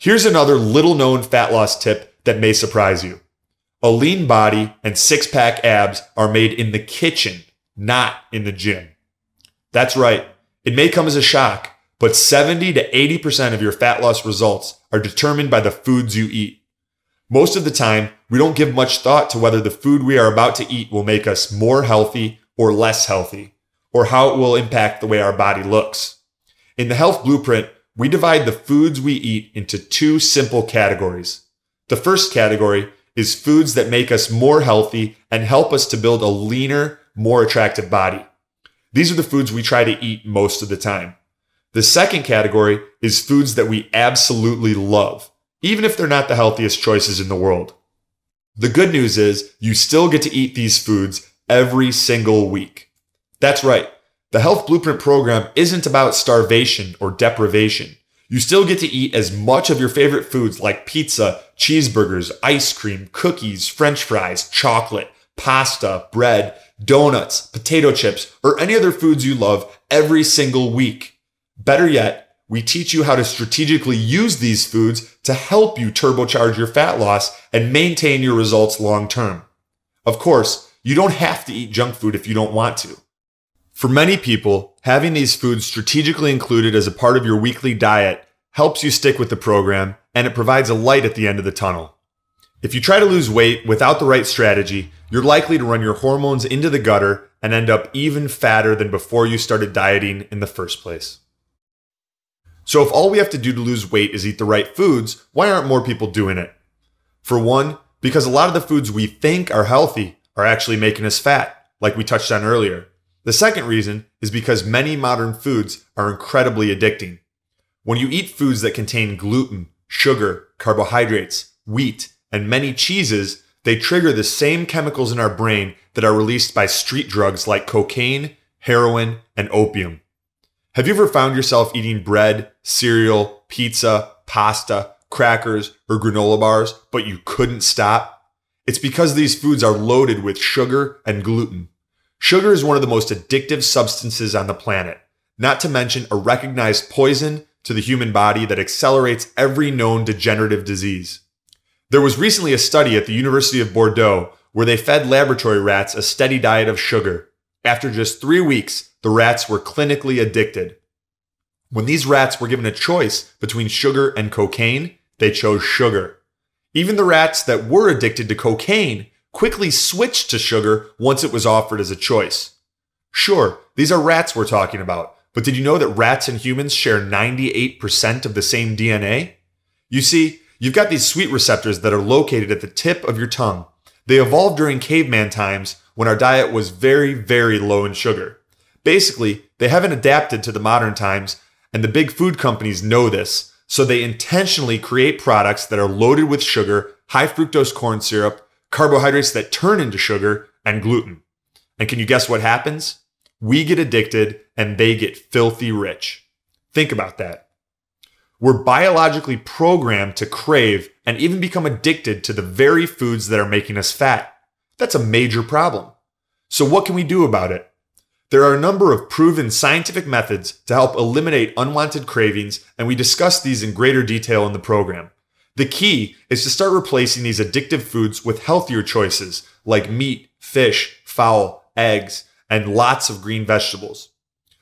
Here's another little known fat loss tip that may surprise you. A lean body and six-pack abs are made in the kitchen, not in the gym. That's right. It may come as a shock, but 70 to 80% of your fat loss results are determined by the foods you eat. Most of the time, we don't give much thought to whether the food we are about to eat will make us more healthy or less healthy, or how it will impact the way our body looks. In the Health Blueprint, we divide the foods we eat into two simple categories. The first category is foods that make us more healthy and help us to build a leaner, more attractive body. These are the foods we try to eat most of the time. The second category is foods that we absolutely love, even if they're not the healthiest choices in the world. The good news is you still get to eat these foods every single week. That's right. The Health Blueprint program isn't about starvation or deprivation. You still get to eat as much of your favorite foods like pizza, cheeseburgers, ice cream, cookies, French fries, chocolate, pasta, bread, donuts, potato chips, or any other foods you love every single week. Better yet, we teach you how to strategically use these foods to help you turbocharge your fat loss and maintain your results long term. Of course, you don't have to eat junk food if you don't want to. For many people, having these foods strategically included as a part of your weekly diet helps you stick with the program, and it provides a light at the end of the tunnel. If you try to lose weight without the right strategy, you're likely to run your hormones into the gutter and end up even fatter than before you started dieting in the first place. So if all we have to do to lose weight is eat the right foods, why aren't more people doing it? For one, because a lot of the foods we think are healthy are actually making us fat, like we touched on earlier. The second reason is because many modern foods are incredibly addicting. When you eat foods that contain gluten, sugar, carbohydrates, wheat, and many cheeses, they trigger the same chemicals in our brain that are released by street drugs like cocaine, heroin, and opium. Have you ever found yourself eating bread, cereal, pizza, pasta, crackers, or granola bars, but you couldn't stop? It's because these foods are loaded with sugar and gluten. Sugar is one of the most addictive substances on the planet, not to mention a recognized poison to the human body that accelerates every known degenerative disease. There was recently a study at the University of Bordeaux where they fed laboratory rats a steady diet of sugar. After just 3 weeks, the rats were clinically addicted. When these rats were given a choice between sugar and cocaine, they chose sugar. Even the rats that were addicted to cocaine quickly switched to sugar once it was offered as a choice. Sure, these are rats we're talking about, but did you know that rats and humans share 98% of the same DNA? You see, you've got these sweet receptors that are located at the tip of your tongue. They evolved during caveman times when our diet was very, very low in sugar. Basically, they haven't adapted to the modern times, and the big food companies know this, so they intentionally create products that are loaded with sugar, high fructose corn syrup, carbohydrates that turn into sugar, and gluten. And can you guess what happens? We get addicted and they get filthy rich. Think about that. We're biologically programmed to crave and even become addicted to the very foods that are making us fat. That's a major problem. So what can we do about it? There are a number of proven scientific methods to help eliminate unwanted cravings, and we discuss these in greater detail in the program. The key is to start replacing these addictive foods with healthier choices like meat, fish, fowl, eggs, and lots of green vegetables.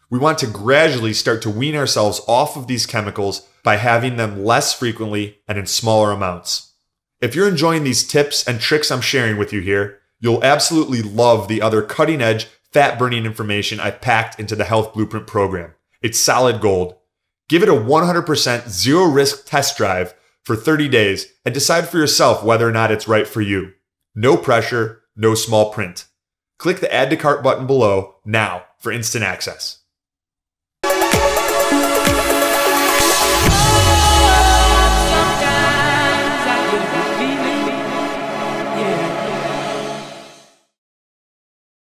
We want to gradually start to wean ourselves off of these chemicals by having them less frequently and in smaller amounts. If you're enjoying these tips and tricks I'm sharing with you here, you'll absolutely love the other cutting-edge, fat-burning information I packed into the Health Blueprint program. It's solid gold. Give it a 100% zero-risk test drive for 30 days and decide for yourself whether or not it's right for you. No pressure, no small print. Click the Add to Cart button below now for instant access.